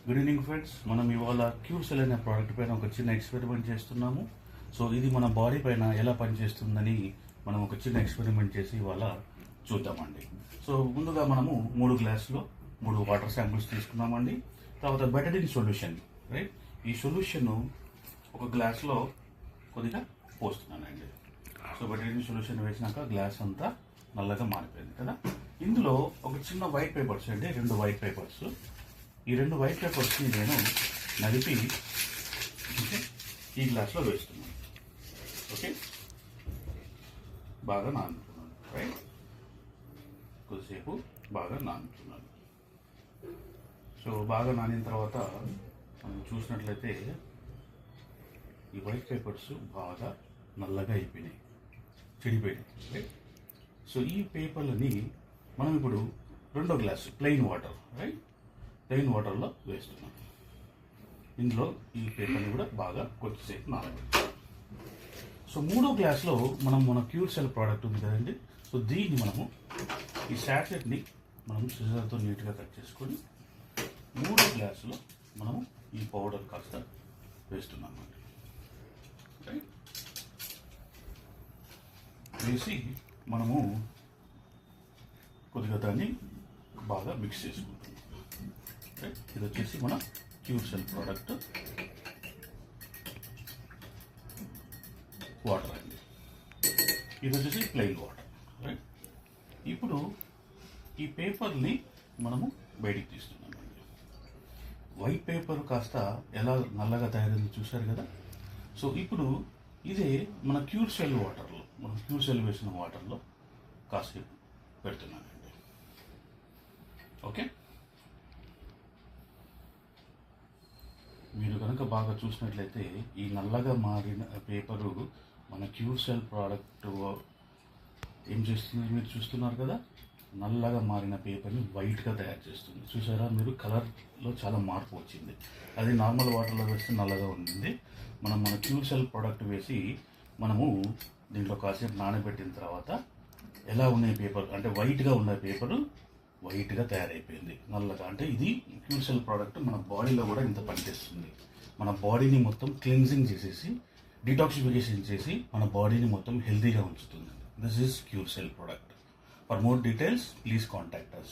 Good evening friends. మనం ఇవాళ cure cell అనే ప్రోడక్ట్ పైన ఒక చిన్న ఎక్స్పెరిమెంట్ చేస్తున్నాము. సో ఇది మన బాడీ పైన ఎలా పనిచేస్తుందని మనం ఒక చిన్న ఎక్స్పెరిమెంట్ చేసి ఇవాళ చూద్దామండి. సో ముందుగా మనము 3 గ్లాసులో 3 వాటర్ శాంపిల్స్ తీసుకున్నామండి. తర్వాత బెటడిన్ సొల్యూషన్, రైట్, ఈ సొల్యూషన్ ఒక గ్లాస్లో కొద్దిగా పోస్తున్నానండి. సో బెటడిన్ సొల్యూషన్ వేసినాక గ్లాస్ అంతా నల్లగా మారిపోయింది కదా. ఇందులో ఒక చిన్న వైట్ పేపర్స్ అండి, 2 వైట్ పేపర్స్. ఈ 2 వైట్ పేపర్స్ని నేను నలిపి ఈ గ్లాస్లో వేస్తున్నాను. ఓకే, బాగా నానుతున్నాను, రైట్, కొద్దిసేపు బాగా నానుతున్నాను. సో బాగా నానిన తర్వాత మనం చూసినట్లయితే ఈ వైట్ పేపర్స్ బాగా నల్లగా అయిపోయినాయి, చెడిపోయినాయి, రైట్. సో ఈ పేపర్లని మనం ఇప్పుడు 2వ glass plain water, right, plain వాటర్లో వేస్తున్నాం. ఇందులో ఈ పేపర్ని కూడా బాగా కొద్దిసేపు నానబెట్టాం. సో 3వ గ్లాస్లో మన క్యూర్ సెల్ ప్రోడక్ట్ ఉంది కదండి. సో దీన్ని మనము ఈ శాటిలైట్ని మనం సిజర్తో నీట్గా కట్ చేసుకొని 3వ గ్లాసులో మనము ఈ పౌడర్ కాస్త వేస్తున్నాం అండి. రైట్, వేసి మనము కొద్దిగా దాన్ని బాగా మిక్స్ చేసుకుంటాం. ఇది వచ్చేసి మన క్యూర్ సెల్ ప్రోడక్ట్ వాటర్ అండి. ఇది వచ్చేసి ప్లెయిన్ వాటర్, రైట్. ఇప్పుడు ఈ పేపర్ని మనము బయటికి తీస్తున్నాం అండి. వైట్ పేపర్ కాస్త ఎలా నల్లగా తయారైంది చూశారు కదా. సో ఇప్పుడు ఇదే మన క్యూర్ సెల్ వాటర్లో, మనం క్యూర్ సెల్ వేసిన వాటర్లో కాసేపు పెడుతున్నానండి. ఓకే, మీరు కనుక బాగా చూసినట్లయితే ఈ నల్లగా మారిన పేపరు మన క్యూర్ సెల్ ప్రోడక్ట్ ఏం చేస్తుంది మీరు చూస్తున్నారు కదా. నల్లగా మారిన పేపర్ని వైట్గా తయారు చేస్తుంది. చూసారా మీరు, కలర్లో చాలా మార్పు వచ్చింది. అది నార్మల్ వాటర్లో వేస్తే నల్లగా ఉండింది. మన క్యూర్ సెల్ ప్రోడక్ట్ వేసి మనము దీంట్లో కాసేపు నానబెట్టిన తర్వాత ఎలా ఉన్నాయి పేపర్ అంటే వైట్గా ఉన్న పేపరు వైట్గా తయారైపోయింది, నల్లగా. అంటే ఇది క్యూర్ సెల్ ప్రోడక్ట్ మన బాడీలో కూడా ఇంత పనిచేస్తుంది. మన బాడీని మొత్తం క్లీన్జింగ్ చేసేసి డిటాక్సిఫికేషన్ చేసి మన బాడీని మొత్తం హెల్తీగా ఉంచుతుంది. This is cure cell product. For more details please contact us.